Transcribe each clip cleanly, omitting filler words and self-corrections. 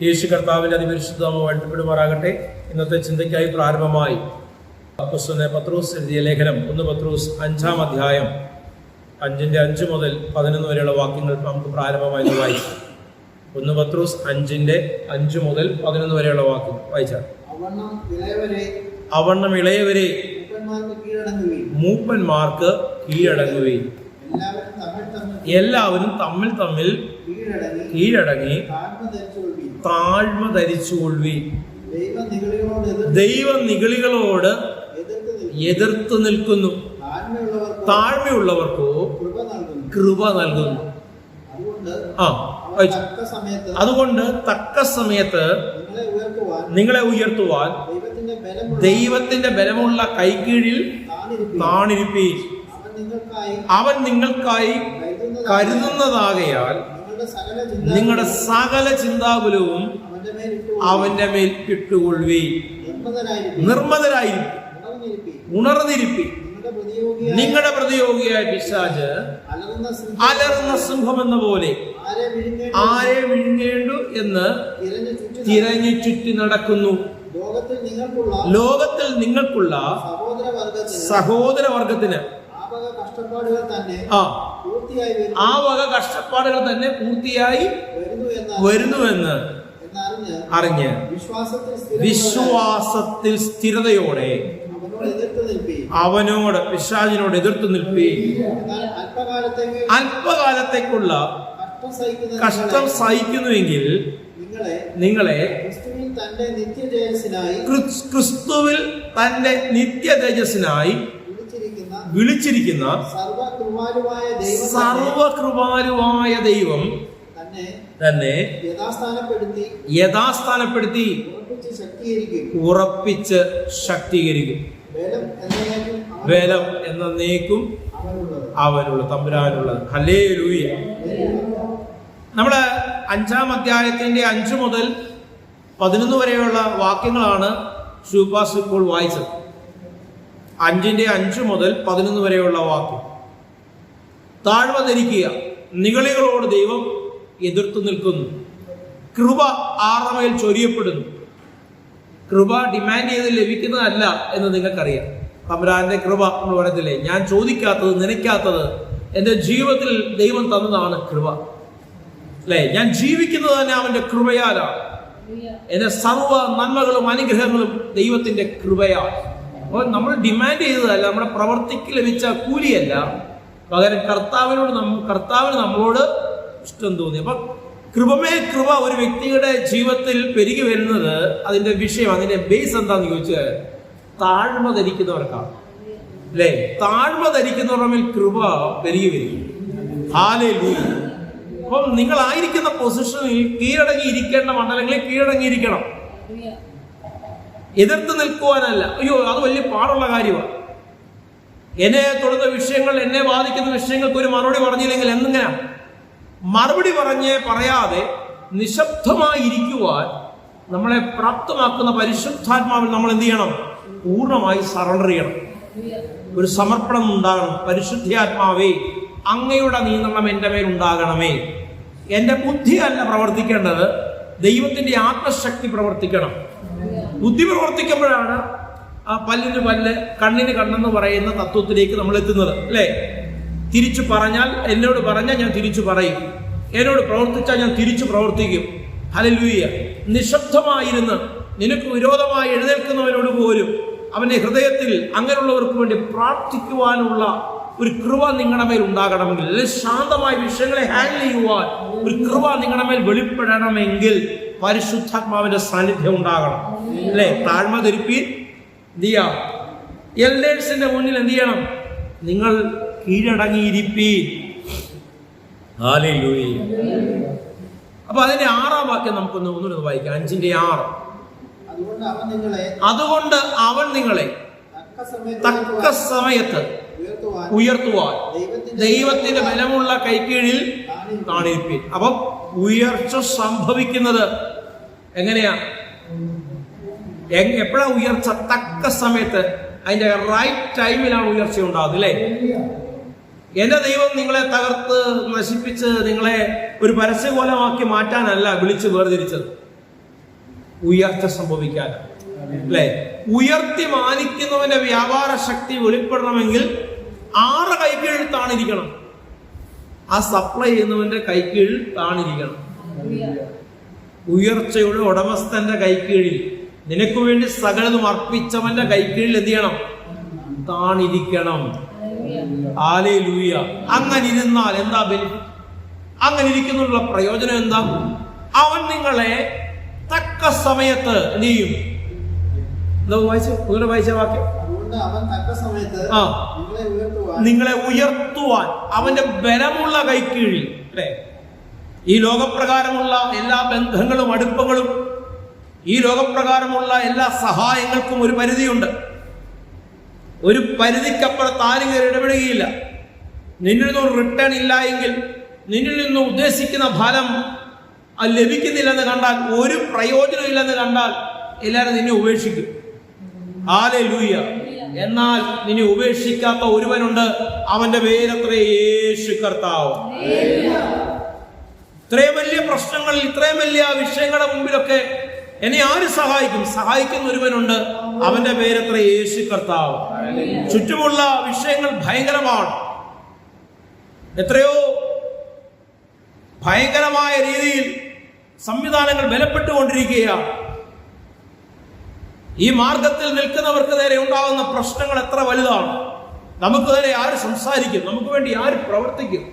യേശു കർത്താവിന്റെ അതിപരിശുദ്ധമോ വാഴ്ത്തപ്പെടുമാറാകട്ടെ. ഇന്നത്തെ ചിന്തയ്ക്കായി പ്രാരംഭമായി അപ്പോസ്തലനായ പത്രോസ് എഴുതിയ ലേഖനം 1 പത്രോസ് 5-ാം അധ്യായം 5 മുതൽ 11 വരെയുള്ള വാക്യങ്ങൾ നമുക്ക് പ്രാരംഭമായി വായിക്കാം. 1 പത്രോസ് 5 മുതൽ 11 വരെയുള്ള വാക്യം വായിച്ചാൽ, അവണ്ണം ഇളയവരെ മൂപ്പന്മാർക്ക് കീഴടങ്ങുകയും എല്ലാവരും തമ്മിൽ തമ്മിൽ കീഴടങ്ങി താഴ്മ ധരിച്ചുകൊള്ളി. ദൈവം നിഗളികളോട് എതിർത്ത് നിൽക്കുന്നു, താഴ്മയുള്ളവർക്കോ കൃപ നൽകുന്നു. അതുകൊണ്ട് തക്ക സമയത്ത് നിങ്ങളെ ഉയർത്തുവാൻ ദൈവത്തിന്റെ ബലമുള്ള കൈക്കീഴിൽ താണിരിപ്പീൻ. അവൻ നിങ്ങൾക്കായി കരുതുന്നതാകയാൽ നിങ്ങളുടെ സകല ചിന്താകുലവും അവന്റെ മേൽ ഇട്ടുകൊള്ളി. നിർമ്മതരായി ഉണർന്നിരിപ്പി. നിങ്ങളുടെ പ്രതിയോഗിയായ പിശാച് അലറുന്ന സിംഹം എന്ന പോലെ ആരെ വിഴുങ്ങേണ്ടു എന്ന് തിരഞ്ഞു ചുറ്റി നടക്കുന്നു. ലോകത്തിൽ നിങ്ങൾക്കുള്ള സഹോദരവർഗത്തിന് ആ വക കഷ്ടപ്പാടുകൾ തന്നെ പൂർത്തിയായി വരുന്നുവെന്ന് അറിഞ്ഞ് വിശ്വാസത്തിൽ സ്ഥിരതയോടെ അവനോട് പിശാചിനോട് എതിർത്ത് നിൽപ്പി. അല്പകാലത്തേക്കുള്ള കഷ്ടം സഹിക്കുന്നുവെങ്കിൽ നിങ്ങളെ ക്രിസ്തുവിൽ തന്റെ നിത്യ തേജസ്സിനായി വിളിച്ചിരിക്കുന്ന സർവകൃപാലുവായ ദൈവം തന്നെ യഥാസ്ഥാനപ്പെടുത്തി ഉറപ്പിച്ച് ശക്തീകരിക്കും. ബലം എന്നേക്കും അവനുള്ള തമ്പുരാനുള്ളത്. ഹല്ലേലൂയ. നമ്മുടെ 5-ാം അധ്യായത്തിന്റെ 5 മുതൽ 11 വരെയുള്ള വാക്യങ്ങളാണ് ഷൂപ്പാസ് ഇപ്പോൾ വായിച്ചത്. 5 മുതൽ 11 വരെയുള്ള വാക്യം. താഴ്മ ധരിക്കുക, നിഗളികളോട് ദൈവം എതിർത്തു നിൽക്കുന്നു, കൃപ ആറമേൽ ചൊരിയപ്പെടുന്നു. കൃപ ഡിമാൻഡ് ചെയ്ത് ലഭിക്കുന്നതല്ല എന്ന് നിങ്ങൾക്കറിയാം. തമ്പുരാന്റെ കൃപ നമ്മൾ പറയത്തില്ലേ, ഞാൻ ചോദിക്കാത്തത് നനയ്ക്കാത്തത് എൻ്റെ ജീവിതത്തിൽ ദൈവം തന്നതാണ് കൃപ, അല്ലേ? ഞാൻ ജീവിക്കുന്നത് തന്നെ അവന്റെ കൃപയാലാണ്. എന്റെ സർവ്വ നന്മകളും അനുഗ്രഹങ്ങളും ദൈവത്തിന്റെ കൃപയാണ്. അപ്പോൾ നമ്മൾ ഡിമാൻഡ് ചെയ്തതല്ല, നമ്മുടെ പ്രവർത്തിക്ക് ലഭിച്ച കൂലിയല്ല, പകരം കർത്താവിന് നമ്മളോട് ഇഷ്ടം തോന്നി. അപ്പൊ കൃപമേൽ കൃപ ഒരു വ്യക്തിയുടെ ജീവിതത്തിൽ പെരുകി വരുന്നത് അതിന്റെ വിഷയം, അതിന്റെ ബേസ് എന്താന്ന് ചോദിച്ചാൽ താഴ്മ ധരിക്കുന്നവർക്കാണ്, അല്ലേ? താഴ്മ ധരിക്കുന്നവരുടെ മേൽ കൃപ പെരുകി വരും. ഹല്ലേലൂയ. അപ്പം നിങ്ങളായിരിക്കുന്ന പൊസിഷനിൽ കീഴടങ്ങിയിരിക്കേണ്ട മണ്ഡലങ്ങളിൽ കീഴടങ്ങിയിരിക്കണം, എതിർത്ത് നിൽക്കുവാനല്ല. അയ്യോ, അത് വലിയ പാടുള്ള കാര്യമാണ്. എന്നെ തൊടുന്ന വിഷയങ്ങൾ, എന്നെ ബാധിക്കുന്ന വിഷയങ്ങൾക്ക് ഒരു മറുപടി പറഞ്ഞില്ലെങ്കിൽ എന്നിങ്ങനെ മറുപടി പറയാതെ നിശബ്ദമായി ഇരിക്കുവാൻ നമ്മളെ പ്രാപ്തമാക്കുന്ന പരിശുദ്ധാത്മാവിൽ നമ്മൾ എന്ത് ചെയ്യണം? പൂർണ്ണമായി സറണ്ടർ ചെയ്യണം. ഒരു സമർപ്പണം ഉണ്ടാകണം. പരിശുദ്ധാത്മാവേ, അങ്ങയുടെ നിയന്ത്രണം എൻ്റെ മേൽ ഉണ്ടാകണമേ. എൻ്റെ ബുദ്ധിയല്ല പ്രവർത്തിക്കേണ്ടത്, ദൈവത്തിന്റെ ആത്മശക്തി പ്രവർത്തിക്കണം. ബുദ്ധി പ്രവർത്തിക്കുമ്പോഴാണ് ആ പല്ലിന് പല്ല്, കണ്ണിന് കണ്ണെന്ന് പറയുന്ന തത്വത്തിലേക്ക് നമ്മൾ എത്തുന്നത്, അല്ലേ? തിരിച്ചു പറഞ്ഞാൽ, എന്നോട് പറഞ്ഞാൽ ഞാൻ തിരിച്ചു പറയും, എന്നോട് പ്രവർത്തിച്ചാൽ ഞാൻ തിരിച്ചു പ്രവർത്തിക്കും. ഹല്ലേലൂയ. നിശബ്ദമായിരുന്ന് നിനക്ക് വിരോധമായി എഴുന്നേൽക്കുന്നവനോട് പോലും അവന്റെ ഹൃദയത്തിൽ അങ്ങനെയുള്ളവർക്ക് വേണ്ടി പ്രാർത്ഥിക്കുവാനുള്ള ഒരു കൃപ നിങ്ങളുടെ മേൽ ഉണ്ടാകണമെങ്കിൽ, അല്ലെങ്കിൽ ശാന്തമായ വിഷയങ്ങളെ ഹാൻഡിൽ ചെയ്യുവാൻ ഒരു കൃപ നിങ്ങളുടെ മേൽ വെളിപ്പെടണമെങ്കിൽ പരിശുദ്ധാത്മാവിന്റെ സാന്നിധ്യം ഉണ്ടാകണം, അല്ലേ? താഴ്മ ധരിപ്പീൻ. എന്ത് ചെയ്യാം? എൽഡേഴ്സിന്റെ മുന്നിൽ എന്ത് ചെയ്യണം? നിങ്ങൾ കീഴടങ്ങിയിരിപ്പീൻ. ഹല്ലേലൂയ. അപ്പൊ അതിന്റെ 6-ാം വാക്യം ഒന്നുകൂടെ വായിക്കാം. 5:6. അതുകൊണ്ട് അവൻ നിങ്ങളെ തക്ക സമയത്ത് ഉയർത്തുവാൻ ദൈവത്തിന്റെ ബലമുള്ള കൈക്കീഴിൽ താണിരിപ്പീൻ. അപ്പം ഉയർച്ച സംഭവിക്കുന്നത് എങ്ങനെയാ? എപ്പോഴാ ഉയർച്ച? തക്ക സമയത്ത്, അതിന്റെ റൈറ്റ് ടൈമിലാണ് ഉയർച്ച ഉണ്ടാകുന്നത്, അല്ലേ? എന്റെ ദൈവം നിങ്ങളെ തകർത്ത് നശിപ്പിച്ച് നിങ്ങളെ ഒരു പരസ്യകോലമാക്കി മാറ്റാനല്ല വിളിച്ച് വേർതിരിച്ചത്. ഉയർച്ച സംഭവിക്കാൻ. അല്ലെ, ഉയർത്തി മാനിക്കുന്നവന്റെ വ്യാപാര ശക്തി വെളിപ്പെടണമെങ്കിൽ 6 കൈക്കീഴിൽ താണിരിക്കണം. ആ സപ്ലൈ ചെയ്യുന്നവന്റെ കൈക്കീഴിൽ താണിരിക്കണം. ഉയർച്ചയുടെ ഉടമസ്ഥന്റെ കൈക്കീഴിൽ, നിനക്ക് വേണ്ടി സകലതും അർപ്പിച്ചവന്റെ കൈക്കീഴിൽ എന്ത് ചെയ്യണം? താണിരിക്കണം. ഹല്ലേലൂയ. അങ്ങനെ ഇരുന്നാൽ എന്താ ബെനിഫിറ്റ്? അങ്ങനെ ഇരിക്കുന്നുള്ള പ്രയോജനം എന്താ? അവൻ നിങ്ങളെ തക്ക സമയത്ത് എന്ത് ചെയ്യും? വായിച്ച വാക്യം, നിങ്ങളെ ഉയർത്തുവാൻ അവന്റെ ബലമുള്ള കൈക്കീഴിൽ. അല്ലെ, ഈ ലോകപ്രകാരമുള്ള എല്ലാ ബന്ധങ്ങളും അടുപ്പങ്ങളും, ഈ ലോകപ്രകാരമുള്ള എല്ലാ സഹായങ്ങൾക്കും ഒരു പരിധിയുണ്ട്. ഒരു പരിധിക്കപ്പുറത്ത് ആരും കയറി ഇടപെടുകയില്ല. നിന്നിൽ നിന്നും റിട്ടേൺ ഇല്ല എങ്കിൽ, നിന്നിൽ നിന്നും ഉദ്ദേശിക്കുന്ന ഫലം അത് ലഭിക്കുന്നില്ലെന്ന് കണ്ടാൽ, ഒരു പ്രയോജനം ഇല്ലെന്ന് കണ്ടാൽ എല്ലാവരും നിന്നെ ഉപേക്ഷിക്കും. ഹല്ലേലൂയ. എന്നാൽ നിന്നെ ഉപേക്ഷിക്കാത്ത ഒരുവനുണ്ട്, അവന്റെ പേരത്രേ യേശു കർത്താവ്. ഇത്രയും വലിയ പ്രശ്നങ്ങളിൽ, ഇത്രയും വലിയ വിഷയങ്ങളുടെ മുമ്പിലൊക്കെ എന്നെ ആര് സഹായിക്കും? സഹായിക്കുന്ന ഒരുവനുണ്ട്, അവന്റെ പേരത്രേ യേശു കർത്താവ്. ചുറ്റുമുള്ള വിഷയങ്ങൾ ഭയങ്കരമാണ്. എത്രയോ ഭയങ്കരമായ രീതിയിൽ സംവിധാനങ്ങൾ ബലപ്പെട്ടുകൊണ്ടിരിക്കുകയാണ്. ഈ മാർഗത്തിൽ നിൽക്കുന്നവർക്ക് നേരെ ഉണ്ടാകുന്ന പ്രശ്നങ്ങൾ എത്ര വലുതാണ്. നമുക്ക് നേരെ ആര് സംസാരിക്കും? നമുക്ക് വേണ്ടി ആര് പ്രവർത്തിക്കും?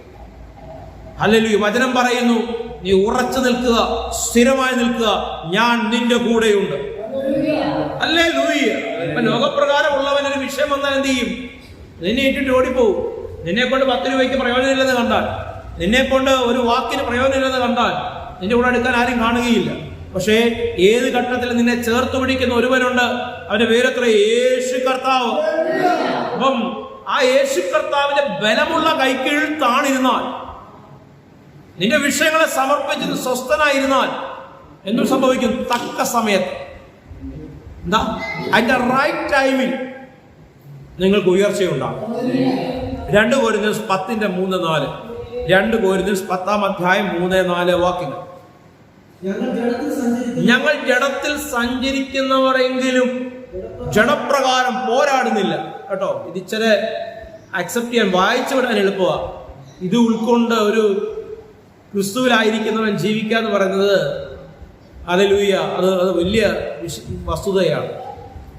ഹല്ലേലൂയ. വചനം പറയുന്നു, നീ ഉറച്ചു നിൽക്കുക, സ്ഥിരമായി നിൽക്കുക, ഞാൻ നിന്റെ കൂടെയുണ്ട്. ഹല്ലേലൂയ. ഇപ്പൊ ലോകപ്രകാരമുള്ളവനൊരു വിഷയം വന്നാൽ എന്ത് ചെയ്യും? നിന്നെ ഇട്ടിട്ട് ഓടിപ്പോവും. നിന്നെ കൊണ്ട് 10 രൂപയ്ക്ക് പ്രയോജനമില്ലെന്ന് കണ്ടാൽ, നിന്നെ കൊണ്ട് ഒരു വാക്കിന് പ്രയോജനമില്ലെന്ന് കണ്ടാൽ നിന്റെ കൂടെ എടുക്കാൻ ആരും കാണുകയില്ല. പക്ഷേ ഏത് ഘട്ടത്തിൽ നിന്നെ ചേർത്ത് പിടിക്കുന്ന ഒരുവനുണ്ട്, അവന്റെ പേരത്ര യേശു കർത്താവ്. അപ്പം ആ യേശു കർത്താവിന്റെ ബലമുള്ള കൈക്കീഴിൽ താണിരുന്നാൽ, നിന്റെ വിഷയങ്ങളെ സമർപ്പിച്ച് സ്വസ്ഥനായിരുന്നാൽ എന്തു സംഭവിക്കും? തക്ക സമയത്ത്, എന്താ, അതിന്റെ റൈറ്റ് ടൈമിൽ നിങ്ങൾക്ക് ഉയർച്ചയുണ്ടാകും. 2 കൊരിന്ത്യർ 10:3-4. 2 കൊരിന്ത്യർ 10-3-4 വാക്യങ്ങൾ. ഞങ്ങൾ ജഡത്തിൽ സഞ്ചരിക്കുന്നവരെങ്കിലും ജഡപ്രകാരം പോരാടുന്നില്ല. കേട്ടോ, ഇത് ഇച്ചിരി അക്സെപ്റ്റ് ചെയ്യാൻ, വായിച്ചു വിടാൻ എളുപ്പമാണ്. ഇത് ഉൾക്കൊണ്ട് ഒരു ക്രിസ്തുവിലായിരിക്കുന്നവൻ ജീവിക്കുക എന്ന് പറയുന്നത്, ഹല്ലേലൂയ, അത് വലിയ വസ്തുതയാണ്.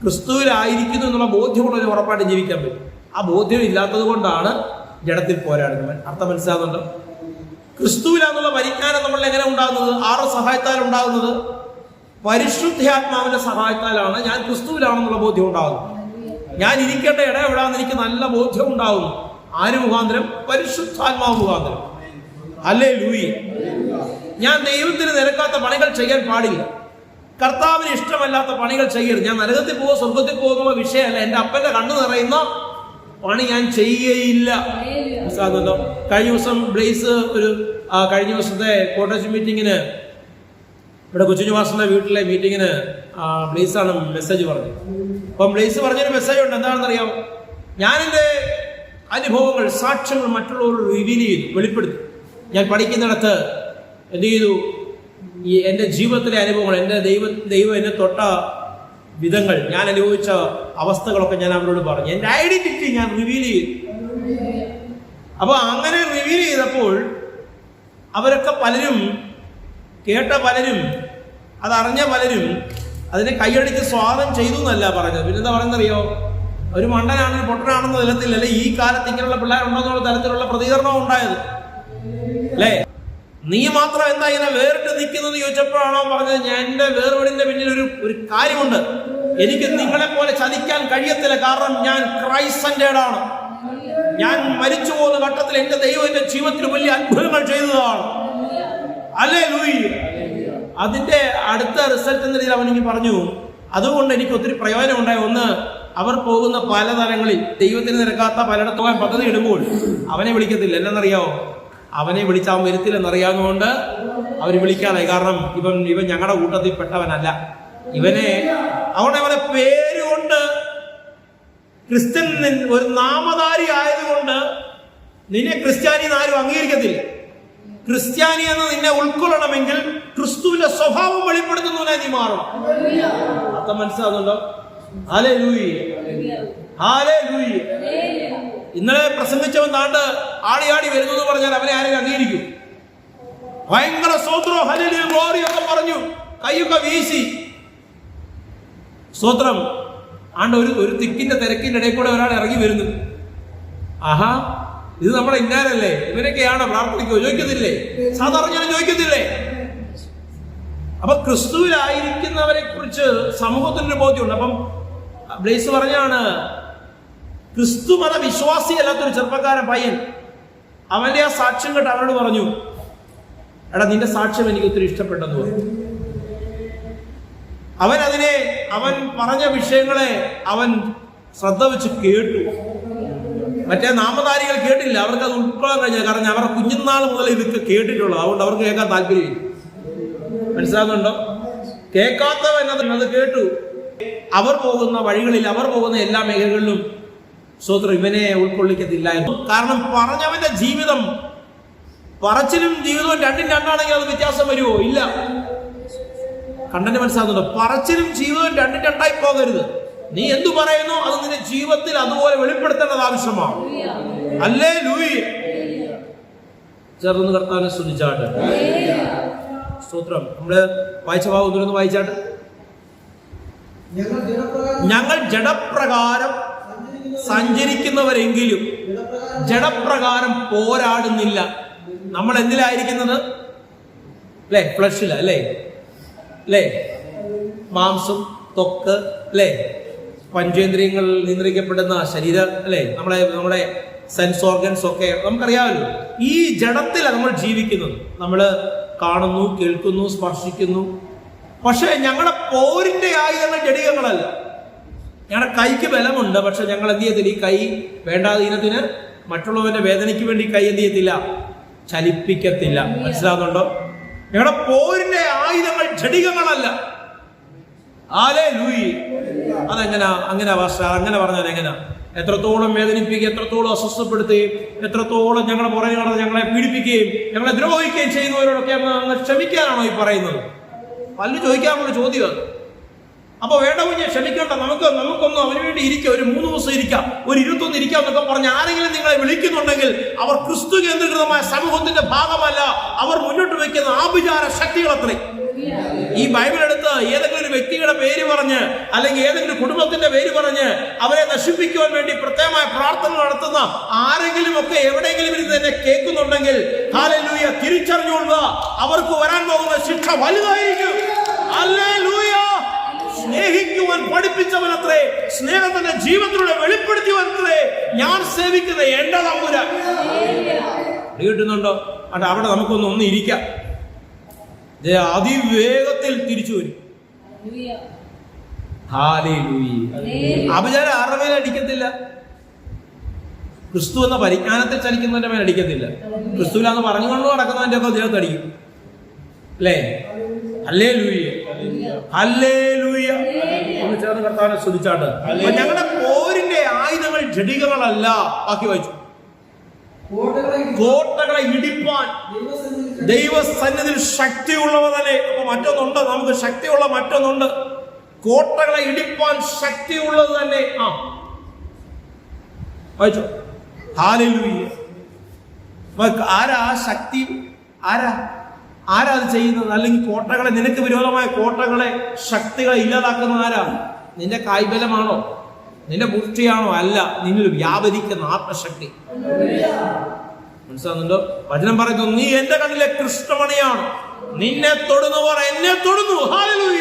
ക്രിസ്തുവിലായിരിക്കുന്നു എന്നുള്ള ബോധ്യമുള്ളവന് ഉറപ്പായിട്ട് ജീവിക്കാൻ പറ്റും. ആ ബോധ്യം ഇല്ലാത്തത് കൊണ്ടാണ് ജഡത്തിൽ പോരാടുന്നവൻ. അർത്ഥം മനസ്സിലാകുന്നുണ്ടോ? ക്രിസ്തുവിലാന്നുള്ള പരിജ്ഞാനം നമ്മൾ എങ്ങനെ ഉണ്ടാകുന്നത്? 6 സഹായത്താൽ ഉണ്ടാകുന്നത് പരിശുദ്ധാത്മാവിന്റെ സഹായത്താലാണ്. ഞാൻ ക്രിസ്തുവിലാണെന്നുള്ള ബോധ്യം ഉണ്ടാകുന്നു. ഞാൻ ഇരിക്കേണ്ട ഇടം എവിടാന്ന് എനിക്ക് നല്ല ബോധ്യം ഉണ്ടാകുന്നു. ആര് മുഖാന്തരം? പരിശുദ്ധാത്മാവ് മുഖാന്തരം. ഹല്ലേലൂയ. ഞാൻ ദൈവത്തിന് നിരക്കാത്ത പണികൾ ചെയ്യാൻ പാടില്ല. കർത്താവിന് ഇഷ്ടമല്ലാത്ത പണികൾ ചെയ്യരുത്. ഞാൻ നരകത്തിൽ പോകുക സ്വർഗത്തിൽ പോകുന്ന വിഷയമല്ല. എൻ്റെ അപ്പന്റെ കണ്ണു നിറയുന്ന പണി ഞാൻ ചെയ്യുകയില്ല. മനസ്സിലാകുന്നല്ലോ? കഴിഞ്ഞ ദിവസം ബ്ലേസ് കഴിഞ്ഞ ദിവസത്തെ കോട്ടേജ് മീറ്റിങ്ങിന്, ഇവിടെ കൊച്ചുമാസ്റ്ററിന്റെ വീട്ടിലെ മീറ്റിങ്ങിന് ബ്ലേസാണ് മെസ്സേജ് പറഞ്ഞത്. അപ്പം ബ്ലേസ് പറഞ്ഞൊരു മെസ്സേജ് ഉണ്ട്. എന്താണെന്നറിയാമോ? ഞാൻ എൻ്റെ അനുഭവങ്ങൾ, സാക്ഷ്യങ്ങൾ മറ്റുള്ളവർ റിവീൽ ചെയ്തു, വെളിപ്പെടുത്തി. ഞാൻ പഠിക്കുന്നിടത്ത് എന്ത് ചെയ്തു? എൻ്റെ ജീവിതത്തിലെ അനുഭവങ്ങൾ, എൻ്റെ ദൈവം എന്നെ തൊട്ട വിധങ്ങൾ, ഞാൻ അനുഭവിച്ച അവസ്ഥകളൊക്കെ ഞാൻ അവരോട് പറഞ്ഞു. എൻ്റെ ഐഡന്റിറ്റി ഞാൻ റിവീൽ ചെയ്തു. അപ്പൊ അങ്ങനെ റിവീൽ ചെയ്തപ്പോൾ അവരൊക്കെ പലരും, കേട്ട പലരും, അതറിഞ്ഞ പലരും അതിനെ കൈയടിച്ച് സ്വാഗതം ചെയ്തു എന്നല്ല പറഞ്ഞത്. പിന്നെന്താ പറയുന്നറിയോ? ഒരു മണ്ടനാണ്, പൊട്ടനാണെന്ന തലത്തിൽ, അല്ലെ ഈ കാലത്ത് ഇങ്ങനെയുള്ള പിള്ളേരുണ്ടെന്നുള്ള തരത്തിലുള്ള പ്രതികരണം ഉണ്ടായത്. അല്ലേ? നീ മാത്രം എന്താ ഇങ്ങനെ വേറിട്ട് നിൽക്കുന്നത് ചോദിച്ചപ്പോഴാണോ പറഞ്ഞത്, ഞാൻ എൻ്റെ വേർപാടിന്റെ പിന്നിൽ ഒരു കാര്യമുണ്ട്. എനിക്ക് നിങ്ങളെ പോലെ ചതിക്കാൻ കഴിയത്തില്ല. കാരണം ഞാൻ ക്രൈസ്റ്റ് സെന്റേർഡാണ്. ഞാൻ മരിച്ചു പോകുന്ന ഘട്ടത്തിൽ എൻ്റെ ദൈവം എൻ്റെ ജീവിതത്തിൽ വലിയ അത്ഭുതങ്ങൾ ചെയ്തതാണ്. ഹല്ലേലൂയ. അതിന്റെ അടുത്ത റിസൾട്ട് എന്ന രീതിയിൽ അവൻ എനിക്ക് പറഞ്ഞു, അതുകൊണ്ട് എനിക്ക് ഒത്തിരി പ്രയോജനം ഉണ്ടായി. ഒന്ന്, അവർ പോകുന്ന പല തലങ്ങളിൽ ദൈവത്തിന് നിരക്കാത്ത പലയിടത്ത് പോകാൻ പദ്ധതി ഇടുമ്പോൾ അവനെ വിളിക്കത്തില്ല. എന്നറിയാവോ? അവനെ വിളിച്ചാൽ അവൻ വരത്തില്ലെന്നറിയാവുന്നതുകൊണ്ട് അവർ വിളിക്കാതെ. കാരണം ഇവൻ ഞങ്ങളുടെ കൂട്ടത്തിൽ പെട്ടവനല്ല. അതുകൊണ്ട് അവനെ പേരുകൊണ്ട് ക്രിസ്ത്യൻ, ഒരു നാമധാരി ആയതുകൊണ്ട് നിന്നെ ക്രിസ്ത്യാനി ആരും അംഗീകരിക്കത്തില്ല. ക്രിസ്ത്യാനി എന്ന് നിന്നെ ഉൾക്കൊള്ളണമെങ്കിൽ ക്രിസ്തുവിന്റെ സ്വഭാവം വെളിപ്പെടുത്തുന്നവനായി നീ മാറണം. അർത്ഥം മനസ്സിലാകുന്നുണ്ടോ? Hallelujah, hallelujah. ഇന്നലെ പ്രസംഗിച്ചവൻ താണ്ട് ആടി ആടി വരുന്നു എന്ന് പറഞ്ഞാൽ അവനെ ആരെങ്കിലും അംഗീകരിക്കും? ഭയങ്കര സ്തോത്രം, ഹല്ലേലൂയ, ഗ്ലോറി ഒക്കെ പറഞ്ഞു കൈയൊക്കെ വീശി സ്തോത്രം. ആണ്ട് ഒരു തിക്കിന്റെ തിരക്കിന്റെ ഇടയിൽ കൂടെ ഒരാൾ ഇറങ്ങി വരുന്നു. ആഹാ, ഇത് നമ്മുടെ ഇന്നാരല്ലേ, ഇവരൊക്കെയാണ് പ്രാർത്ഥിക്കോ? ചോദിക്കത്തില്ലേ? സാധാരണ ഞാൻ ചോദിക്കത്തില്ലേ? അപ്പൊ ക്രിസ്തുവിലായിരിക്കുന്നവരെ കുറിച്ച് സമൂഹത്തിനൊരു ബോധ്യമുണ്ട്. അപ്പം ബ്ലേസ് പറഞ്ഞാണ്, ക്രിസ്തു മത വിശ്വാസിയല്ലാത്തൊരു ചെറുപ്പക്കാരൻ പയ്യൻ അവന്റെ ആ സാക്ഷ്യം കേട്ട് അവനോട് പറഞ്ഞു, എടാ നിന്റെ സാക്ഷ്യം എനിക്ക് ഒത്തിരി ഇഷ്ടപ്പെട്ടെന്ന് പറഞ്ഞു. അവൻ പറഞ്ഞ വിഷയങ്ങളെ അവൻ ശ്രദ്ധ വെച്ച് കേട്ടു. മറ്റേ നാമധാരികൾ കേട്ടില്ല, അവർക്ക് അത് ഉൾക്കൊള്ളാൻ കഴിഞ്ഞില്ല. കാരണം അവരുടെ കുഞ്ഞുനാൾ മുതൽ ഇതൊക്കെ കേട്ടിട്ടുള്ളൂ, അതുകൊണ്ട് അവർക്ക് കേൾക്കാൻ താല്പര്യമില്ല. മനസ്സിലാകുന്നുണ്ടോ? കേൾക്കാത്തവൻ അത് കേട്ടു. അവർ പോകുന്ന വഴികളിൽ, അവർ പോകുന്ന എല്ലാ മേഖലകളിലും സ്തോത്രം ഇവനെ ഉൾക്കൊള്ളിക്കത്തില്ലായിരുന്നു. കാരണം പറഞ്ഞവന്റെ ജീവിതം, പറച്ചിലും ജീവിതവും രണ്ടും രണ്ടാണെങ്കിൽ അത് വ്യത്യാസം വരുമോ? ഇല്ല. കണ്ടന്റ് മനസ്സിലാകുന്നുണ്ടോ? പറച്ചിലും ജീവിതവും രണ്ടും രണ്ടായി പോകരുത്. നീ എന്തു പറയുന്നു അത് നിന്റെ ജീവിതത്തിൽ അതുപോലെ വെളിപ്പെടുത്തേണ്ടത് ആവശ്യമാണ്. ഹല്ലേലൂയ. ചേർന്ന് കർത്താവിനെ സ്തുതിച്ചാട്ടെ. സ്തോത്രം. നമ്മള് വായിച്ച ഭാഗം ഒന്നിനൊന്ന് വായിച്ചാട്ടെ. ഞങ്ങൾ ജഡപ്രകാരം സഞ്ചരിക്കുന്നവരെങ്കിലും ജഡപ്രകാരം പോരാടുന്നില്ല. നമ്മൾ എന്തിലായിരിക്കുന്നത്? അല്ലേ? ഫ്ലഷില അല്ലേ? അല്ലേ? മാംസം, ത്വക്ക്, അല്ലേ? പഞ്ചേന്ദ്രിയങ്ങൾ നിയന്ത്രിക്കപ്പെടുന്ന ശരീരം, അല്ലേ? നമ്മുടെ സെൻസ് ഓർഗൻസ് ഒക്കെ നമുക്കറിയാമല്ലോ. ഈ ജഡത്തിലാണ് നമ്മൾ ജീവിക്കുന്നത്. നമ്മൾ കാണുന്നു, കേൾക്കുന്നു, സ്പർശിക്കുന്നു. പക്ഷെ ഞങ്ങളുടെ പോരിന്റെ ആയുധങ്ങൾ ജഡികങ്ങളല്ല. ഞങ്ങളുടെ കൈക്ക് ബലമുണ്ട്, പക്ഷെ ഞങ്ങൾ എന്ത് ചെയ്യത്തില്ല? ഈ കൈ വേണ്ടാതീനത്തിന്, മറ്റുള്ളവന്റെ വേദനയ്ക്ക് വേണ്ടി കൈ എന്ത് ചെയ്യത്തില്ല? ചലിപ്പിക്കത്തില്ല. മനസ്സിലാകുന്നുണ്ടോ? ഞങ്ങളുടെ പോരിന്റെ ആയുധങ്ങൾ ജഡികങ്ങളല്ല. ഹല്ലേലൂയ. അതെങ്ങനാ? അങ്ങനെ പറഞ്ഞാൽ എങ്ങനാ? എത്രത്തോളം വേദനിപ്പിക്കുകയും എത്രത്തോളം അസ്വസ്ഥപ്പെടുത്തുകയും എത്രത്തോളം ഞങ്ങളെ പുറകെ നടന്ന് ഞങ്ങളെ പീഡിപ്പിക്കുകയും ഞങ്ങളെ ദ്രോഹിക്കുകയും ചെയ്യുന്നവരോടൊക്കെ അങ്ങ് ക്ഷമിക്കാനാണോ ഈ പറയുന്നത്? പലരും ചോദിക്കാനുള്ള ചോദ്യം അത്. അപ്പൊ വേണ്ട കുഞ്ഞെ, ക്ഷമിക്കണ്ട, നമുക്കൊന്നും അവന് വേണ്ടി ഇരിക്കാം, ഒരു 3 ദിവസം ഇരിക്കാം, ഒരു 21 ഇരിക്കാം എന്നൊക്കെ പറഞ്ഞ് ആരെങ്കിലും നിങ്ങളെ വിളിക്കുന്നുണ്ടെങ്കിൽ അവർ ക്രിസ്തു കേന്ദ്രീകൃതമായ സമൂഹത്തിന്റെ ഭാഗമല്ല. അവർ മുന്നോട്ട് വയ്ക്കുന്ന ആഭിചാര ശക്തികളത്രേ. ഈ ബൈബിൾ എടുത്ത് ഏതെങ്കിലും ഒരു വ്യക്തിയുടെ പേര് പറഞ്ഞ് അല്ലെങ്കിൽ ഏതെങ്കിലും കുടുംബത്തിന്റെ പേര് പറഞ്ഞ് അവരെ നശിപ്പിക്കുവാൻ വേണ്ടി പ്രത്യേകമായ പ്രാർത്ഥന നടത്തുന്ന ആരെങ്കിലും ഒക്കെ എവിടെയെങ്കിലും ഇരുന്ന് എന്നെ കേൾക്കുന്നുണ്ടെങ്കിൽ ഹല്ലേലൂയ, തിരിച്ചറിഞ്ഞുകൊള്ളുക, അവർക്ക് വരാൻ പോകുന്ന ശിക്ഷ വലുതായിരിക്കും. ഹല്ലേലൂയ. സ്നേഹിക്കുവാൻ പഠിപ്പിച്ചവനത്രേ, സ്നേഹത്തിന്റെ ജീവിതത്തിലൂടെ വെളിപ്പെടുത്തിയവനത്രേ ഞാൻ സേവിക്കുന്ന എന്റെ തമ്പുരാൻ. കിട്ടുന്നുണ്ടോ? അവിടെ നമുക്കൊന്ന് ഇരിക്കാം. അതിവേഗത്തിൽ തിരിച്ചു വരും. അപചാരം ആരുടെ മേലെ അടിക്കത്തില്ല? ക്രിസ്തു എന്ന പരിജ്ഞാനത്തിൽ ചലിക്കുന്നതിന്റെ മേലെ അടിക്കത്തില്ല. ക്രിസ്തുവിലാന്ന് പറഞ്ഞുകൊണ്ട് നടക്കുന്നതിന്റെ ഒക്കെ ദേഹത്ത് അടിക്കും. അല്ലേ? Hallelujah, hallelujah. ഒന്ന് ചേർന്ന് കർത്താവിനെ സ്തുതിച്ചാട്ട്. ഞങ്ങളുടെ പോരിന്റെ ആയുധങ്ങൾ ജഡികങ്ങളല്ല. ബാക്കി വായിച്ചു. കോട്ടകളെ ഇടിപ്പാൻ ദൈവസന്നിധിയിൽ ശക്തിയുള്ളവ തന്നെ. അപ്പൊ മറ്റൊന്നുണ്ട്, നമുക്ക് ശക്തിയുള്ള മറ്റൊന്നുണ്ട്. കോട്ടകളെ ഇടിപ്പാൻ ശക്തിയുള്ളത് തന്നെ. വായിച്ചോ. ഹല്ലേലൂയ. ആരാ ശക്തി? ആരാ അത് ചെയ്യുന്നത്? അല്ലെങ്കിൽ കോട്ടകളെ, നിനക്ക് വിരോധമായ കോട്ടകളെ, ശക്തികളെ ഇല്ലാതാക്കുന്ന ആരാ? നിന്റെ കായ്ബലമാണോ? നിന്റെ ബുദ്ധിയാണോ? അല്ല, നിന്നിൽ വ്യാപരിക്കുന്ന ആത്മശക്തി. മനസ്സിലാകുന്നുണ്ടോ? വചനം പറയുന്നു, നീ എന്റെ കണ്ണിലെ കൃഷ്ണമണിയാണ്, നിന്നെ തൊടുന്നവർ എന്നെ തൊടുന്നു. ഹല്ലേലൂയ.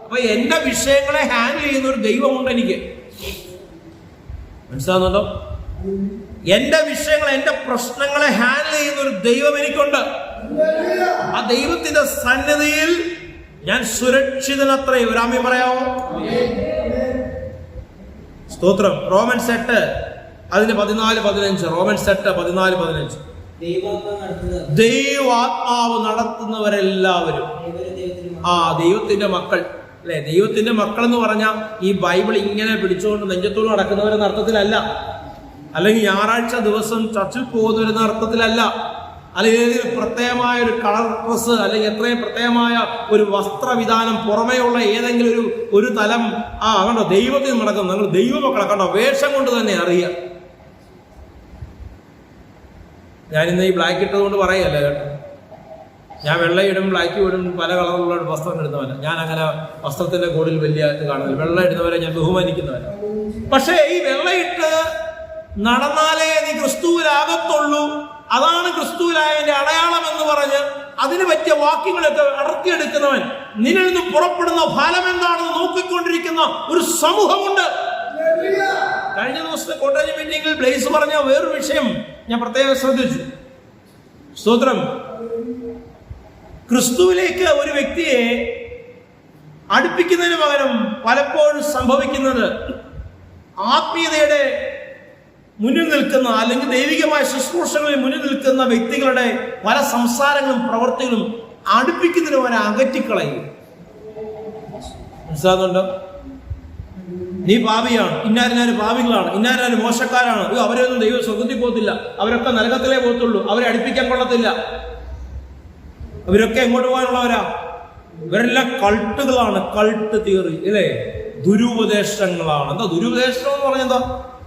അപ്പൊ എന്റെ വിഷയങ്ങളെ ഹാൻഡിൽ ചെയ്യുന്ന ഒരു ദൈവമുണ്ട് എനിക്ക്. മനസ്സിലാകുന്നുണ്ടോ? എന്റെ വിഷയങ്ങൾ, എന്റെ പ്രശ്നങ്ങളെ ഹാൻഡിൽ ചെയ്യുന്ന ഒരു ദൈവം എനിക്കുണ്ട്. ആ ദൈവത്തിന്റെ സന്നിധിയിൽ ഞാൻ സുരക്ഷിതനത്രേ. ഒരു ആമേൻ പറയാമോ? സ്തോത്രം. റോമൻസ് 8 അതിന് 14-15. റോമൻസ് 8 14-15. ദൈവാത്മാവ് നടത്തുന്നവരെല്ലാവരും ദൈവത്തിന്റെ മക്കൾ, അല്ലെ? ദൈവത്തിന്റെ മക്കൾ എന്ന് പറഞ്ഞാൽ ഈ ബൈബിൾ ഇങ്ങനെ പിടിച്ചുകൊണ്ട് നെഞ്ചത്തോട് നടക്കുന്നവരെന്ന അർത്ഥത്തിലല്ല, അല്ലെങ്കിൽ ഞായറാഴ്ച ദിവസം ചർച്ചിൽ പോകുന്നവരെന്ന അർത്ഥത്തിലല്ല. അല്ലെങ്കിൽ ഏതെങ്കിലും പ്രത്യേകമായ ഒരു കളർ ഡ്രസ്സ്, അല്ലെങ്കിൽ എത്രയും പ്രത്യേകമായ ഒരു വസ്ത്രവിധാനം, പുറമേയുള്ള ഏതെങ്കിലും ഒരു തലം, കണ്ടോ ദൈവത്തിൽ നടക്കുന്നു, നിങ്ങൾ ദൈവമക്കളെ കണ്ടോ, വേഷം കൊണ്ട് തന്നെ അറിയാം. ഞാനിന്ന് ഈ ബ്ലാക്ക് ഇട്ടതുകൊണ്ട് പറയല്ല കേട്ടോ, ഞാൻ വെള്ളയിടും ബ്ലാക്ക് ഇടും പല കളറുള്ള വസ്ത്രം ഇടുന്നവല്ല. ഞാൻ അങ്ങനെ വസ്ത്രത്തിന്റെ കോഡിൽ വലിയ ഇത് കാണുന്നില്ല. വെള്ള ഇടുന്നവരെ ഞാൻ ബഹുമാനിക്കുന്നവല്ല. പക്ഷേ ഈ വെള്ളയിട്ട് നടന്നാലേ നീ ക്രിസ്തുവിലാകത്തുള്ളൂ, അതാണ് ക്രിസ്തുവിലായതിന്റെ അടയാളം എന്ന് പറഞ്ഞ് അതിന് പറ്റിയ വാക്യങ്ങളൊക്കെ അടർത്തിയെടുക്കുന്നവൻ, നിന്നിൽ നിന്ന് പുറപ്പെടുന്ന ഫലം എന്താണെന്ന് നോക്കിക്കൊണ്ടിരിക്കുന്ന ഒരു സമൂഹമുണ്ട്. കഴിഞ്ഞ ദിവസത്തെ കോട്ടേജ് മീറ്റിംഗിൽ ബ്ലേസ് പറഞ്ഞ വേറൊരു വിഷയം ഞാൻ പ്രത്യേകം ശ്രദ്ധിച്ചു. സ്തോത്രം. ക്രിസ്തുവിലേക്ക് ഒരു വ്യക്തിയെ അടുപ്പിക്കുന്നതിന് പകരം പലപ്പോഴും സംഭവിക്കുന്നത്, ആത്മീയതയുടെ മുന്നിൽ നിൽക്കുന്ന അല്ലെങ്കിൽ ദൈവികമായ ശുശ്രൂഷകളിൽ മുന്നിൽ നിൽക്കുന്ന വ്യക്തികളുടെ പല സംസാരങ്ങളും പ്രവർത്തികളും അടുപ്പിക്കുന്നതിന് വരെ അകറ്റിക്കളയും. മനസ്സിലാകുന്നുണ്ടോ? നീ പാപിയാണ്, ഇന്നാരിനാര് പാപികളാണ്, ഇന്നാരിനാര് മോശക്കാരാണ്, അവരെയൊന്നും ദൈവം സ്വർഗ്ഗത്തിൽ പോകത്തില്ല, അവരൊക്കെ നരകത്തിലേ പോകത്തുള്ളൂ, അവരെ അടുപ്പിക്കാൻ കൊള്ളത്തില്ല, അവരൊക്കെ എങ്ങോട്ട് പോകാനുള്ളവരാ? ഇവരെല്ലാം കൾട്ടുകളാണ്, കൾട്ട് തിയറി അല്ലേ, ദുരുപദേശങ്ങളാണ്. എന്താ ദുരുപദേശം എന്ന് പറഞ്ഞാൽ എന്താ?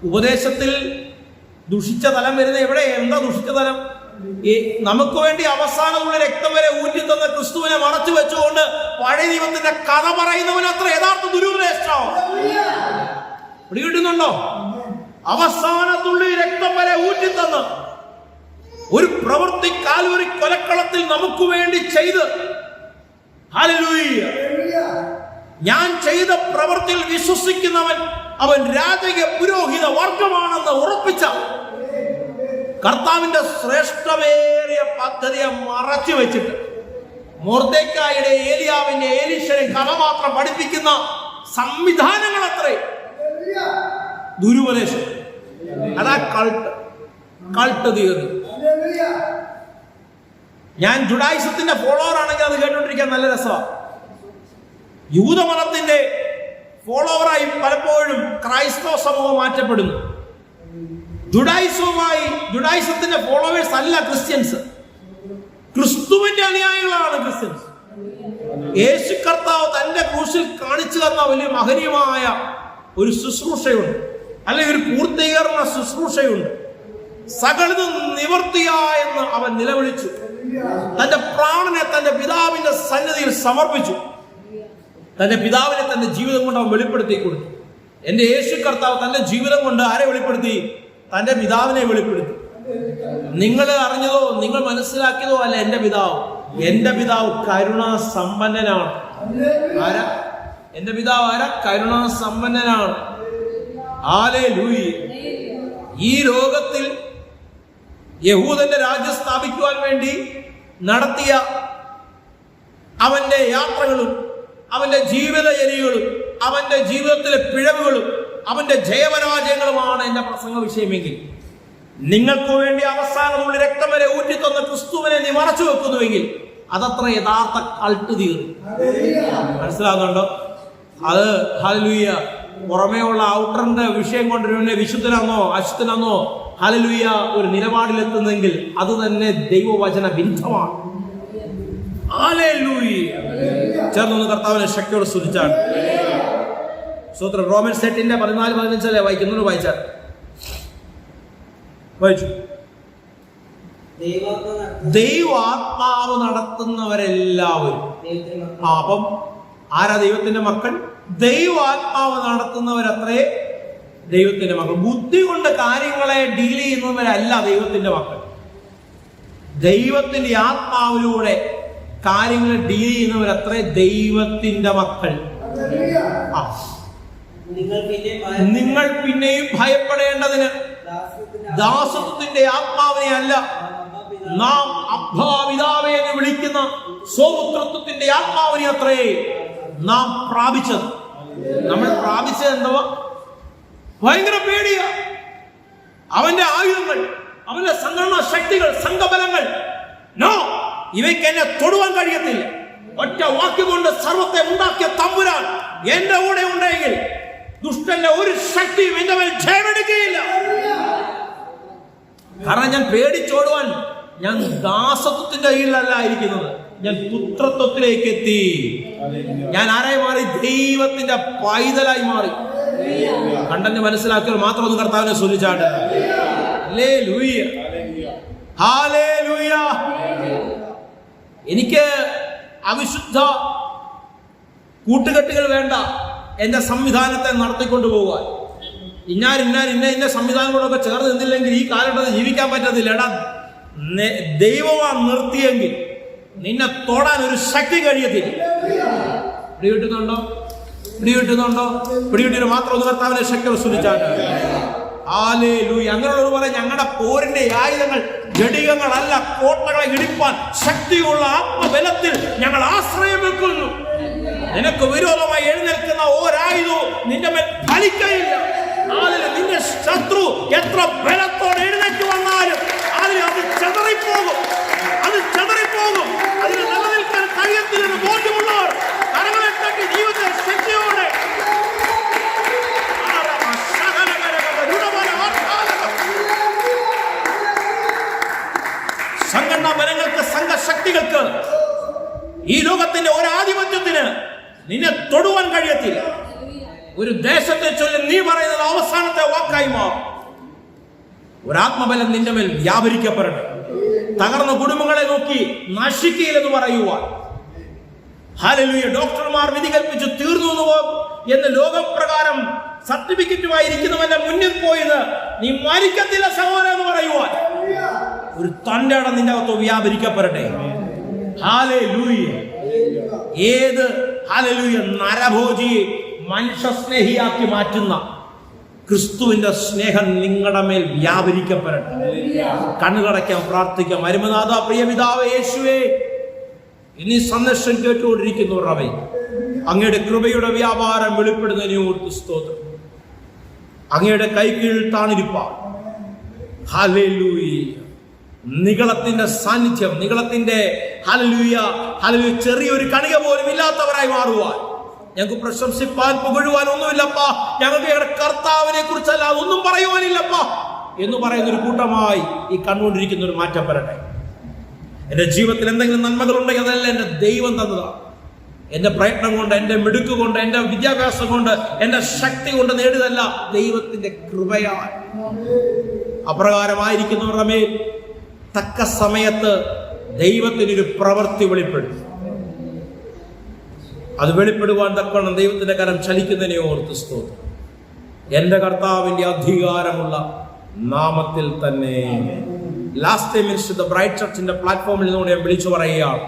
ഉപദേശത്തിൽ ദുഷിച്ച തലം വരുന്നത് എവിടെ? എന്താ ദുഷിച്ച തലം? നമുക്ക് വേണ്ടി അവസാനമുള്ള രക്തം വരെ ഊറ്റി തന്ന ക്രിസ്തുവിനെ മറച്ചു വെച്ചുകൊണ്ട് പഴയ ദൈവത്തിന്റെ കഥ പറയുന്നവനത്ര യഥാർത്ഥ ദുരുപദേശം. പിടികിട്ടുന്നുണ്ടോ? അവസാനത്തുള്ളി രക്തം വരെ ഊറ്റി തന്ന് ഒരു പ്രവൃത്തി കാൽവരി കൊലക്കളത്തിൽ നമുക്ക് വേണ്ടി ചെയ്ത്, ഹല്ലേലൂയ, ഞാൻ ചെയ്ത പ്രവൃത്തിയിൽ വിശ്വസിക്കുന്നവൻ അവൻ രാജകീയ പുരോഹിത വർഗമാണെന്ന് ഉറപ്പിച്ച കർത്താവിന്റെ ശ്രേഷ്ഠമേറിയ പദ്ധതിയെ മറച്ചു വെച്ചിട്ട് മൊർദെഖായിയുടെ, ഏലിയാവിന്റെ, എലീശയുടെ കഥ മാത്രം പഠിപ്പിക്കുന്ന സംവിധാനങ്ങൾ അത്രേ ദുരുപദേശം. അതാ കൾട്ട് തിയറി. ഞാൻ ജുഡായിസത്തിന്റെ ഫോളോവർ ആണെങ്കിൽ അത് കേട്ടോണ്ടിരിക്കാൻ നല്ല രസമാണ്. യൂതമതത്തിന്റെ ഫോളോവറായി പലപ്പോഴും ക്രൈസ്തവ സമൂഹം മാറ്റപ്പെടുന്നു. ജുഡായിസത്തിന്റെ ഫോളോവേഴ്സ് അല്ല ക്രിസ്ത്യൻസ്, ക്രിസ്തുവിന്റെ അനുയായികളാണ് ക്രിസ്ത്യൻസ്. യേശു കർത്താവ് തന്റെ ക്രൂശിൽ കാണിച്ചു തന്ന വലിയ മഹനീയമായ ഒരു ശുശ്രൂഷയുണ്ട്, അല്ലെങ്കിൽ ഒരു പൂർത്തീകരണ ശുശ്രൂഷയുണ്ട്. സകലതും നിവർത്തിയായെന്ന് അവൻ നിലവിളിച്ചു. തന്റെ പ്രാണനെ തന്റെ പിതാവിന്റെ സന്നിധിയിൽ സമർപ്പിച്ചു. തന്റെ പിതാവിനെ തന്റെ ജീവിതം കൊണ്ട് അവൻ വെളിപ്പെടുത്തി കൊടുത്തു. എന്റെ യേശു കർത്താവ് തന്റെ ജീവിതം കൊണ്ട് ആരെ വെളിപ്പെടുത്തി? തന്റെ പിതാവിനെ വെളിപ്പെടുത്തി. നിങ്ങൾ അറിഞ്ഞതോ നിങ്ങൾ മനസ്സിലാക്കിയതോ അല്ല എന്റെ പിതാവ് കരുണാസമ്പന്നനാണ്. ആരാ എന്റെ പിതാവ്? ആരാ? കരുണാസമ്പന്നനാണ്. ഹല്ലേലൂയ. ഈ ലോകത്തിൽ യഹൂദന്റെ രാജ്യം സ്ഥാപിക്കുവാൻ വേണ്ടി നടത്തിയ അവന്റെ യാത്രകളും അവന്റെ ജീവിതചര്യകളും അവന്റെ ജീവിതത്തിലെ പിഴവുകളും അവന്റെ ജയപരാജയങ്ങളുമാണ് എന്റെ പ്രസംഗ വിഷയമെങ്കിൽ, നിങ്ങൾക്ക് വേണ്ടി അവസാനമുള്ള രക്തം വരെ ഊറ്റിത്തന്ന ക്രിസ്തുവിനെ നീ മറച്ചു വെക്കുന്നുവെങ്കിൽ അതത്ര യഥാർത്ഥ കൾട്ട് തിയറി. മനസ്സിലാകുന്നുണ്ടോ? അത് ഹല്ലേലൂയ പുറമേയുള്ള ഔട്ടറിന്റെ വിഷയം കൊണ്ടുവരുന്ന വിശുദ്ധനാന്നോ അശുദ്ധനാന്നോ ഹല്ലേലൂയ ഒരു നിലപാടിലെത്തുന്നെങ്കിൽ അത് തന്നെ ദൈവവചന വിരുദ്ധമാണ്. ഹല്ലേലൂയ. ചേർന്ന് കർത്താവിനെ ശക്തിയോട് സ്തുതിച്ചാണ്. സ്തോത്രം. റോമൻസ് 8:14-15 വായിക്കുന്നു. വായിച്ചു. ദൈവാത്മാവ് നടത്തുന്നവരെല്ലാവരും. അപ്പം ആരാ ദൈവത്തിന്റെ മക്കൾ? ദൈവാത്മാവ് നടത്തുന്നവരത്രേ ദൈവത്തിന്റെ മക്കൾ. ബുദ്ധി കൊണ്ട് കാര്യങ്ങളെ ഡീൽ ചെയ്യുന്നവരല്ല ദൈവത്തിന്റെ മക്കൾ. ദൈവത്തിന്റെ ആത്മാവിലൂടെ കാര്യങ്ങളെ ഡീൽ ചെയ്യുന്നവരത്രേ ദൈവത്തിന്റെ മക്കൾ. നിങ്ങൾ പിന്നെയും ഭയപ്പെടേണ്ടതിന് ദാസത്വത്തിന്റെ ആത്മാവിനെ അല്ല, നാം അബ്ബാപിതാവേ എന്ന് വിളിക്കുന്ന സ്വപുത്രത്വത്തിന്റെ ആത്മാവിനെ അത്രേ നാം പ്രാപിച്ചത്. നമ്മൾ പ്രാപിച്ചത് എന്തുവാ? ഭയങ്കര പേടിയ. അവന്റെ ആയുധങ്ങൾ, അവന്റെ സംഘടനാ ശക്തികൾ, സംഘബലങ്ങൾ, നോ, ഇവയ്ക്ക് എന്നെ തൊടുവാൻ കഴിയത്തില്ല. ഒറ്റ വാക്കുകൊണ്ട് സർവത്തെ ഉണ്ടാക്കിയ തമ്പുരാൻ എന്റെ കൂടെ ഉണ്ടെങ്കിൽ ദുഷ്ടന്റെ ഒരു ശക്തിയും എന്റെ മേൽ ജയമെടുക്കുകയില്ല. കാരണം ഞാൻ പേടിച്ചോടുവാൻ ഞാൻ ദാസത്വത്തിന്റെ കീഴിലല്ല ഇരിക്കുന്നത്, ഞാൻ പുത്രത്വത്തിലേക്ക് എത്തി. ഞാൻ ആരായി മാറി? ദൈവത്തിന്റെ പൈതലായി മാറി. കണ്ടന്റ് മനസ്സിലാക്കിയാൽ മാത്രം ഒന്ന് കർത്താവിനെ സ്തുതിച്ചാട്ടെ. Hallelujah, hallelujah. എനിക്ക് അവിശുദ്ധ കൂട്ടുകെട്ടുകൾ വേണ്ട. എന്റെ സംവിധാനത്തെ നടത്തിക്കൊണ്ടു പോകാൻ ഇന്ന സംവിധാനങ്ങളൊക്കെ ചേർന്ന് നിന്നില്ലെങ്കിൽ ഈ കാലഘട്ടത്തിൽ ജീവിക്കാൻ പറ്റത്തില്ല. എടാ, ദൈവമാ നിർത്തിയെങ്കിൽ നിന്നെ തൊടാൻ ഒരു ശക്തി കഴിയത്തില്ല. പിടികിട്ടുന്നുണ്ടോ? പിടികിട്ടിന് മാത്രം ഒന്ന് കർത്താവിനെ ശക്തി വസൂലിച്ചാണ്. ഹല്ലേലൂയ. അങ്ങനെയുള്ളവർ പറയും, ഞങ്ങളുടെ പോരിന്റെ ആയുധങ്ങൾ ജഡികങ്ങളല്ല, കോട്ടകളെ ഇടിപ്പാൻ ശക്തിയുള്ള ആത്മബലത്തിൽ ഞങ്ങൾ ആശ്രയം വെക്കുന്നു. നിനക്ക് വിരോധമായി എഴുന്നേൽക്കുന്ന ഒരായുധവും നിന്റെ മേൽ ഫലിക്കയില്ല. നിന്റെ ശത്രു എത്ര ബലത്തോടെ എഴുന്നേറ്റ് വന്നാലും അത് ചെതറിപ്പോകും. അതിന് നിലനിൽക്കാൻ കഴിയത്തില്ലെന്ന് ബോധ്യമുള്ളവർ കരങ്ങളെ തട്ടി ജീവിതത്തിൽ ശക്തിയോടെ സംഘടനാ ബലങ്ങൾക്ക്, സംഘശക്തികൾക്ക്, ഈ ലോകത്തിന്റെ ഒരാധിപത്യത്തിന് നിന്നെ തൊടുവാൻ കഴിയത്തില്ല. ഒരു ദേശത്തെ ചൊല്ലി നീ പറയുന്നത് അവസാനത്തെ വാക്കായി മാറും. ഒരാത്മബലം നിന്റെ മേൽ വ്യാപരിക്കപ്പെടട്ടെ. തകർന്ന കുടുംബങ്ങളെ നോക്കി നശിക്കയില്ലെന്ന് പറയുവാൻ. ഹല്ലേലൂയ. ഡോക്ടർമാർ വിധി കൽപ്പിച്ചു തീർന്നു എന്ന് ലോകപ്രകാരം സർട്ടിഫിക്കറ്റുമായി ഇരിക്കുന്നവന്റെ മുന്നിൽ പോയത് നീ മരിക്കത്തില്ല സഹോദരൻ എന്ന് പറയുവാൻ ഒരു തന്റെ ഇടം നിന്റെ അകത്ത് വ്യാപരിക്കപ്പെടട്ടെ. ഹല്ലേലൂയ. ഏത് ഹല്ലേലൂയ നരഭോജിയെ മനുഷ്യ സ്നേഹിയാക്കി മാറ്റുന്ന ക്രിസ്തുവിന്റെ സ്നേഹം നിങ്ങളുടെ മേൽ വ്യാപരിക്കപ്പെടട്ടെ. കണ്ണുകടയ്ക്കാൻ പ്രാർത്ഥിക്കാം. മരുമനാഥ, പ്രിയ പിതാവേ യേശുവേ, ഇനി സന്ദേശം കേട്ടുകൊണ്ടിരിക്കുന്നവരവേ, അങ്ങയുടെ കൃപയുടെ വ്യാപാരം വെളിപ്പെടുന്നതിനെ ഓർത്ത് സ്തോത്രം. അങ്ങയുടെ കൈക്കീഴിൽ താണിരിപ്പാൻ. ഹല്ലേലൂയ. നിഗളത്തിന്റെ സാന്നിധ്യം, നിഗളത്തിന്റെ ഹല്ലേലൂയ ചെറിയൊരു കണിക പോലും ഇല്ലാത്തവരായി മാറുവാൻ ഞങ്ങൾക്ക് പ്രശംസിപ്പാൻ പുകഴുവാൻ ഒന്നുമില്ലപ്പാ. ഞങ്ങൾക്ക് ഞങ്ങളുടെ കർത്താവിനെ കുറിച്ചല്ലാതെ ഒന്നും പറയുവാനില്ലപ്പാ എന്ന് പറയുന്ന ഒരു കൂട്ടമായി ഈ കണ്ടുകൊണ്ടിരിക്കുന്ന ഒരു മാറ്റം വരട്ടെ. എന്റെ ജീവിതത്തിൽ എന്തെങ്കിലും നന്മകളുണ്ടെങ്കിൽ അതെല്ലാം എന്റെ ദൈവം തന്നതാണ്. എന്റെ പ്രയത്നം കൊണ്ട്, എന്റെ മിടുക്ക് കൊണ്ട്, എന്റെ വിദ്യാഭ്യാസം കൊണ്ട്, എന്റെ ശക്തി കൊണ്ട് നേടിയതല്ല, ദൈവത്തിന്റെ കൃപയാണ്. അപ്രകാരമായിരിക്കുന്നവരുടെ മേൽ തക്ക സമയത്ത് ദൈവത്തിനൊരു പ്രവൃത്തി വെളിപ്പെടും. അത് വെളിപ്പെടുവാൻ തക്കണം ദൈവത്തിന്റെ കരം ചലിക്കുന്നതിനെ ഓർത്ത് സ്തോത്രം. എന്റെ കർത്താവിന്റെ അധികാരമുള്ള നാമത്തിൽ തന്നെ. ലാസ്റ്റ് മിനിസ്റ്റർ ദ ബ്രൈറ്റ് ചർച്ചിന്റെ പ്ലാറ്റ്ഫോമിൽ നിന്നുകൊണ്ട് ഞാൻ വിളിച്ചു പറയുകയാണ്,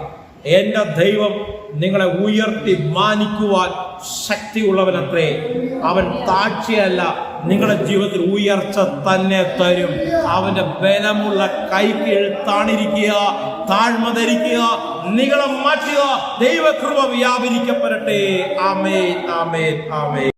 എന്റെ ദൈവം നിങ്ങളെ ഉയർത്തി മാനിക്കുവാൻ ശക്തിയുള്ളവനത്രേ. അവൻ താഴ്ചയല്ല, നിങ്ങളുടെ ജീവിതത്തിൽ ഉയർച്ച തന്നെ തരും. അവന്റെ ബലമുള്ള കൈക്ക് താണിരിക്കുക, താഴ്മ ധരിക്കുക, നിങ്ങളെ മാറ്റുക. ദൈവകൃപ വ്യാപരിക്കപ്പെടട്ടെ. ആമേൻ, ആമേൻ, ആമേൻ.